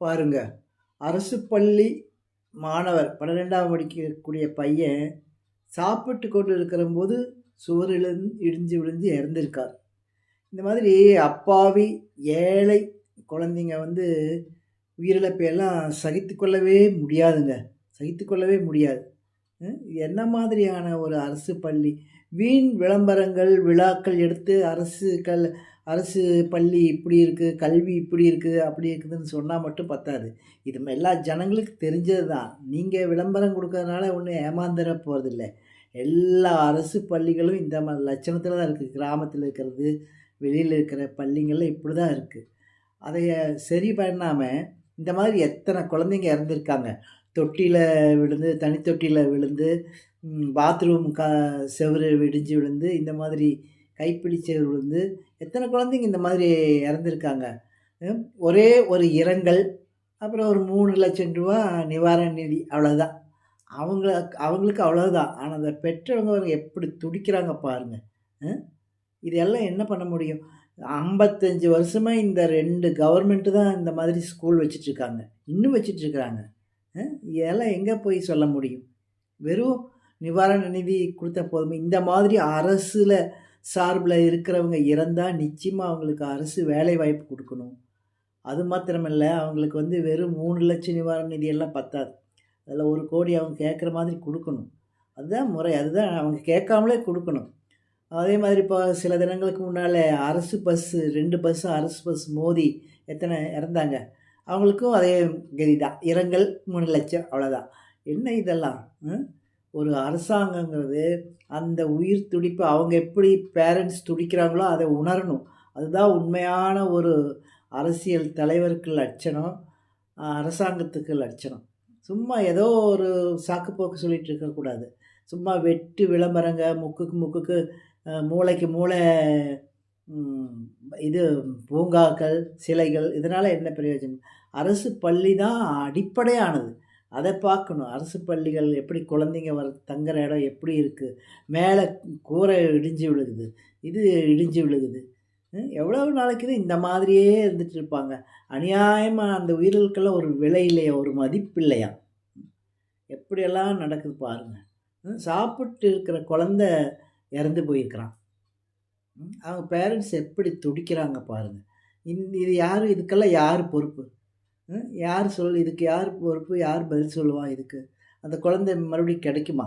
பாருங்க. அரசு பள்ளி மாணவர் 12ஆம் படிக்கக்கூடிய பையன் சாப்பிட்டு கொண்டு இருக்கிறம்போது சுவரிலிருந்து இடிஞ்சு விழுந்து இறந்திருக்கார். இந்த மாதிரி அப்பாவி, ஏழை குழந்தைங்க வந்து உயிரிழப்பை எல்லாம் சகித்துக்கொள்ளவே முடியாதுங்க. சகித்துக்கொள்ளவே முடியாது. இது என்ன மாதிரியான ஒரு அரசு பள்ளி? வீண் விளம்பரங்கள், விழாக்கள் எடுத்து அரசு பள்ளி இப்படி இருக்கு, கல்வி இப்படி இருக்கு, அப்படி இருக்குதுன்னு சொன்னா மட்டும் பத்தாது. இது எல்லா ஜனங்களுக்கு தெரிஞ்சது தான். நீங்க விளம்பரம் குடுக்கறதுனால ஒண்ணும் ஏமாந்துற போறதில்ல. எல்லா அரசு பள்ளிகளும் இந்த லட்சணத்தில தான் இருக்கு. கிராமத்தில இருக்கிறது, வெளியில இருக்கிற பள்ளிங்கள்ல இப்படி தான் இருக்கு. அதைய சரி பண்ணாம, இந்த மாதிரி எத்தன குழந்தைங்க இறந்திருக்காங்க. தொட்டியில விழுந்து, தனி தொட்டியில விழுந்து, பாத்ரூம் செவுரு இடிஞ்சு விழுந்து, இந்த மாதிரி கைப்பிடி செவுரு விழுந்து, எத்தன குழந்தைங்க இந்த மாதிரி இறந்திருக்காங்க. ஒரே ஒரு இரங்கல், அப்புறம் ஒரு ரூ. 3,00,000 நிவாரண நிதி அவ்வளோதான். அவங்களுக்கு அவ்வளோதான். ஆனா, அந்த பெற்றவங்க எப்படி துடிக்கிறாங்க பாருங்க. அ இதெல்லாம் என்ன பண்ண முடியும்? 55 வருஷமா இந்த 2 கவர்மெண்ட் தான் இந்த மாதிரி ஸ்கூல் வச்சுட்டுருக்காங்க. இன்னும் வச்சுட்டுருக்காங்க. இதெல்லாம் எங்க போய் சொல்ல முடியும்? வெறும் நிவாரண நிதி குடுத்தா போதுமா? இந்த மாதிரி அரசுல சார்புல இருக்கிறவங்க இறந்தா நிச்சயமா அவங்களுக்கு அரசு வேலை வாய்ப்பு குடுக்கணும். அது மாத்திரமல்ல, அவங்களுக்கு வந்து வெறும் 3,00,000 நிவாரண நிதி எல்லாம் பத்தாது. அதில 1,00,00,000 அவங்க கேட்குற மாதிரி குடுக்கணும். அதுதான் முறை. அதுதான் அவங்க கேட்காமலே குடுக்கணும். அதே மாதிரி இப்போ சில தினங்களுக்கு முன்னால அரசு பஸ் 2 பஸ் அரசு பஸ் மோதி எத்தனை இறந்தாங்க. அவங்களுக்கும் அதே கதி தான். இரங்கல் 3,00,000 அவ்வளோதான். என்ன இதெல்லாம்? ஒரு அரசாங்கங்கிறது அந்த உயிர் துடிப்பு அவங்க எப்படி பேரண்ட்ஸ் துடிக்கிறாங்களோ அதை உணரணும். அதுதான் உண்மையான ஒரு அரசியல் தலைவருக்கு லட்சணம். அரசாங்கத்துக்கு லட்சணம். சும்மா ஏதோ ஒரு சாக்கு போக்கு சொல்லிட்டு இருக்கக்கூடாது. சும்மா வெட்டு விளம்பரங்க, முக்குக்கு முக்குக்கு மூலைக்கு மூலை இது பூங்காக்கள், சிலைகள் இதனால என்ன பிரயோஜனம்? அரசு பள்ளி தான் அடிப்படையானது. அத பார்க்கணும். அரசு பள்ளிகள் எப்படி குழந்தைங்க தங்குற இடம் எப்படி இருக்கு? மேல கூரை இடிஞ்சு விழுகுது. இது இடிஞ்சு விழுகுது. எவ்வளவு நாளைக்கு தான் இந்த மாதிரியே இருந்துட்டு இருப்பாங்க. அநியாயமா அந்த உயிர்களுக்கெல்லாம் ஒரு விலை இல்லையா? ஒரு மதிப்பு இல்லையா? எப்படியெல்லாம் நடக்குது பாருங்க. சாப்பிட்டு இருக்கிற குழந்தை இறந்து போயிருக்கிறான். அவங்க பேரண்ட்ஸ் எப்படி துடிக்கிறாங்க பாருங்க. இது யாரு இதுக்கெல்லாம் யார் பொறுப்பு? இதுக்கு யார் பொறுப்பு? யார் பதில் சொல்லுவா இதுக்கு? அந்த குழந்தை மறுபடியும் கிடைக்குமா?